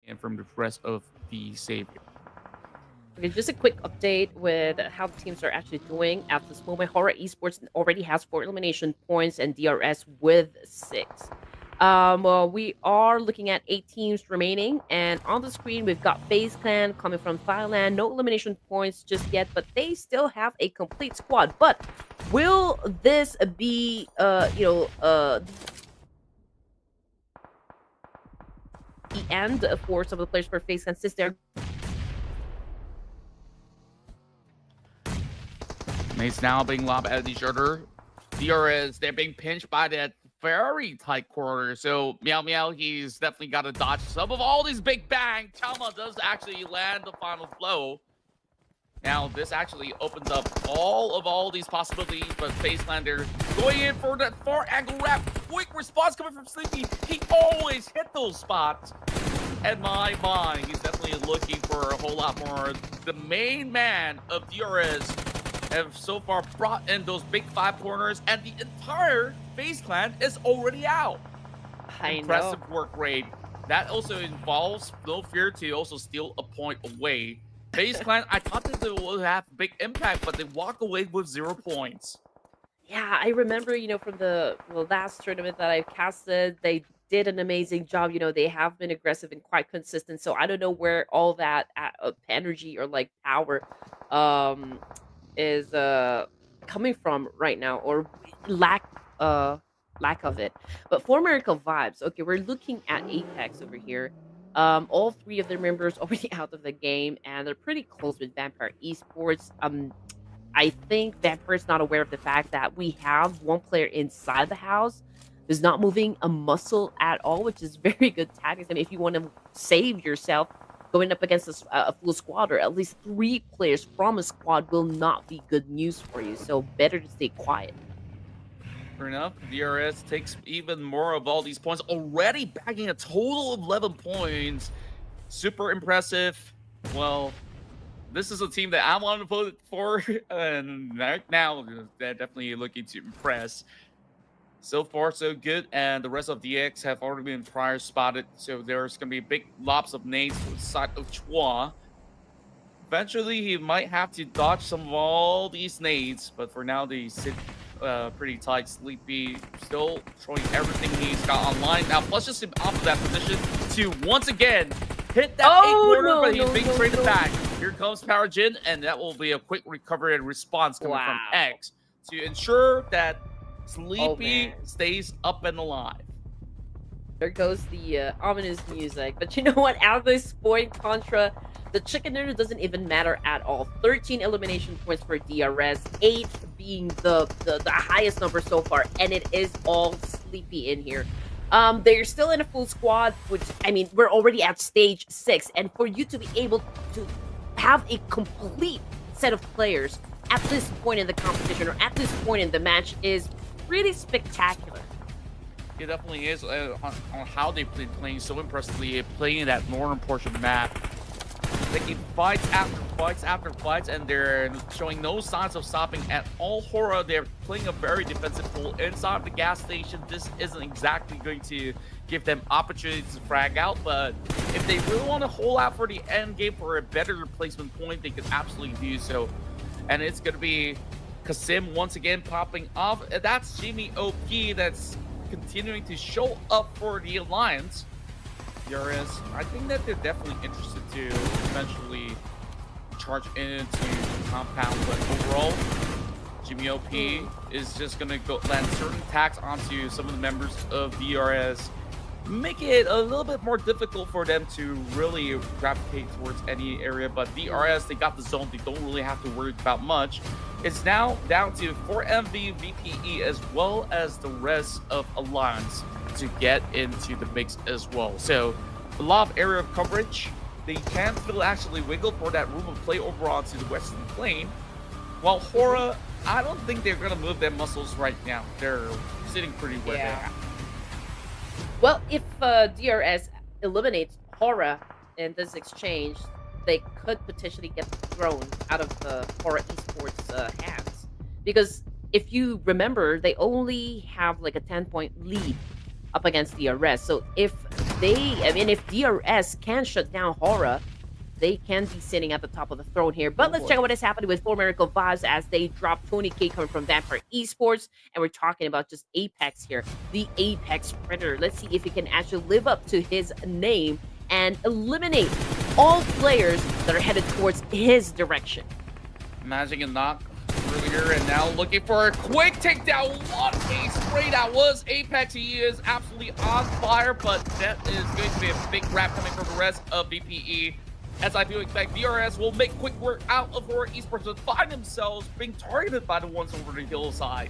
and from the rest of the Savior. Okay, just a quick update with how the teams are actually doing. At this moment, Horror Esports already has 4 elimination points and DRS with 6. Well, we are looking at 8 teams remaining, and on the screen we've got FaZe Clan coming from Thailand. No elimination points just yet, but they still have a complete squad. But will this be, the end for some of the players for FaZe Clan since they're Mates now being lobbed at each other. DRS, they're being pinched by that very tight corner. So Meow Meow, he's definitely got to dodge some of all these big bang. Chalma does actually land the final blow. Now, this actually opens up all these possibilities, but Facelander going in for that far angle wrap. Quick response coming from Sleepy. He always hit those spots. And my, he's definitely looking for a whole lot more. The main man of DRS have so far brought in those big 5 corners, and the entire FaZe Clan is already out. Impressive work rate. That also involves No Fear to also steal a point away. FaZe Clan, I thought that they would have big impact, but they walk away with 0 points. Yeah, I remember, from the last tournament that I casted, they did an amazing job. They have been aggressive and quite consistent. So I don't know where all that energy or like power is coming from right now, or lack of it. But for Miracle Vibes, okay, we're looking at Apex over here. All 3 of their members already out of the game, and they're pretty close with Vampire Esports. I think Vampire's not aware of the fact that we have one player inside the house who's not moving a muscle at all, which is very good tactics. I mean, if you want to save yourself going up against a full squad, or at least 3 players from a squad, will not be good news for you. So better to stay quiet. Fair enough. DRS takes even more of all these points, already bagging a total of 11 points. Super impressive. Well, this is a team that I wanted to vote for, and right now they're definitely looking to impress. So far, so good, and the rest of DX have already been prior spotted, so there's going to be big lops of nades to the side of Chua. Eventually, he might have to dodge some of all these nades, but for now, they sit pretty tight. Sleepy still throwing everything he's got online. Now, plus just him off of that position to once again hit that 8-corner, but he's being traded back. Here comes Power Jin, and that will be a quick recovery and response coming from X to ensure that Sleepy stays up and alive. There goes the ominous music. But you know what? At this point, Contra, the chicken dinner doesn't even matter at all. 13 elimination points for DRS, 8 being the highest number so far, and it is all Sleepy in here. They're still in a full squad, which, I mean, we're already at stage 6, and for you to be able to have a complete set of players at this point in the competition, or at this point in the match, is pretty spectacular. It definitely is on how they've been playing so impressively, playing that northern portion of the map. Taking fights after fights after fights, and they're showing no signs of stopping at all. Horror, they're playing a very defensive pool inside the gas station. This isn't exactly going to give them opportunities to frag out, but if they really want to hold out for the end game for a better placement point, they could absolutely do so. And it's going to be Kasim once again popping off. That's Jimmy OP that's continuing to show up for the Alliance. DRS, I think that they're definitely interested to eventually charge into the compound, but overall, Jimmy OP is just going to go land certain attacks onto some of the members of DRS, make it a little bit more difficult for them to really gravitate towards any area. But DRS, they got the zone, they don't really have to worry about much. It's now down to 4MV, VPE, as well as the rest of Alliance to get into the mix as well. So a lot of area of coverage. They can still actually wiggle for that room of play over onto the western plane. While Hora, I don't think they're going to move their muscles right now. They're sitting pretty where they're at. Well, if DRS eliminates Hora in this exchange, they could potentially get thrown out of the Hora Esports hands. Because if you remember, they only have like a 10-point lead up against DRS. So if I mean, if DRS can shut down Hora, they can be sitting at the top of the throne here. But let's check out what is happening with Full Miracle Vibes as they drop 20K coming from Vampire Esports. And we're talking about just Apex here, the Apex Predator. Let's see if he can actually live up to his name and eliminate all players that are headed towards his direction. Managing a knock earlier and now looking for a quick takedown. What a spray that was. Apex, he is absolutely on fire, but that is going to be a big wrap coming from the rest of VPE. As I do expect, DRS will make quick work out of RU Esports and find themselves being targeted by the ones over the hillside.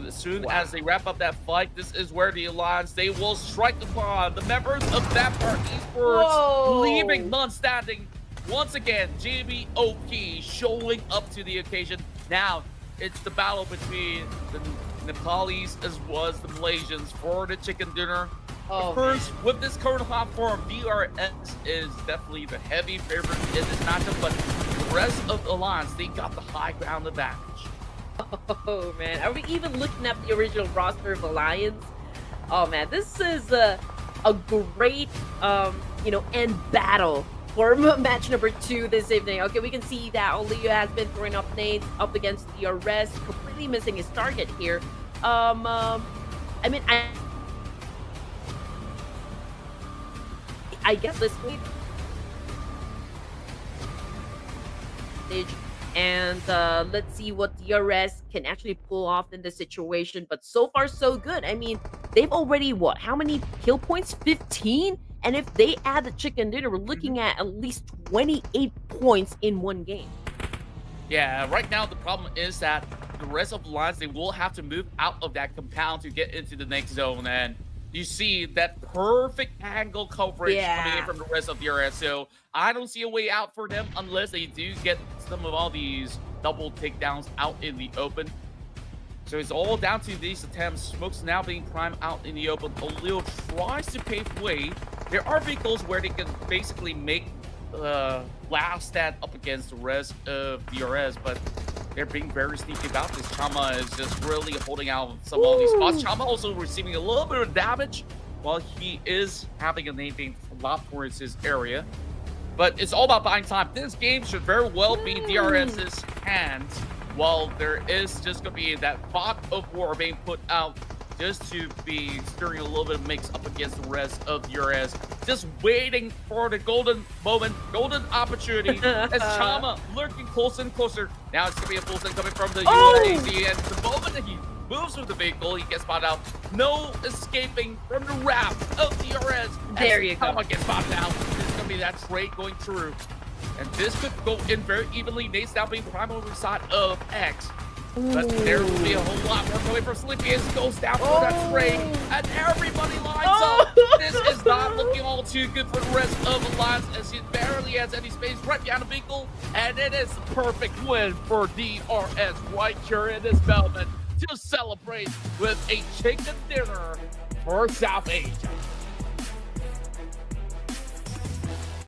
As soon as they wrap up that fight, this is where the Alliance, they will strike upon the members of Vampire Esports, leaving none standing. Once again, JBOP showing up to the occasion. Now, it's the battle between the Nepalese as well as the Malaysians for the chicken dinner. First, with this current hot form, DRS is definitely the heavy favorite in this matchup, but the rest of the Alliance, they got the high ground advantage. Oh, man. Are we even looking at the original roster of Alliance? Oh, man. This is a great, end battle for match number 2 this evening. Okay, we can see that Olio has been throwing up nades up against DRS, completely missing his target here. I guess this week, and let's see what DRS can actually pull off in this situation. But so far, so good. I mean, they've already, how many kill points? 15? And if they add the chicken dinner, we're looking at least 28 points in one game. Yeah, right now the problem is that the rest of the lines, they will have to move out of that compound to get into the next zone. And you see that perfect angle coverage coming in from the rest of DRS. So I don't see a way out for them unless they do get some of all these double takedowns out in the open. So it's all down to these attempts. Smoke's now being primed out in the open. Olio tries to pave way. There are vehicles where they can basically make last stand up against the rest of DRS, but they're being very sneaky about this. Chama is just really holding out some of these spots. Chama also receiving a little bit of damage while he is having a name being a lot towards his area. But it's all about buying time. This game should very well be DRS's hands, while there is just going to be that fog of war being put out just to be stirring a little bit of mix up against the rest of DRS. Just waiting for the golden moment, golden opportunity as Chama lurking closer and closer. Now it's going to be a full send coming from the UAZ, and the moment that he moves with the vehicle, he gets spotted out. No escaping from the wrath of DRS. There you go. Chama gets spotted out. This is going to be that trade going through. And this could go in very evenly. Nate's now being prime over the side of X. But there will be a whole lot more coming from Sleepy as he goes down for that trade. And everybody lines up. This is not looking all too good for the rest of the lines as he barely has any space right behind the vehicle. And it is a perfect win for DRS right here in this moment to celebrate with a chicken dinner for South Asia.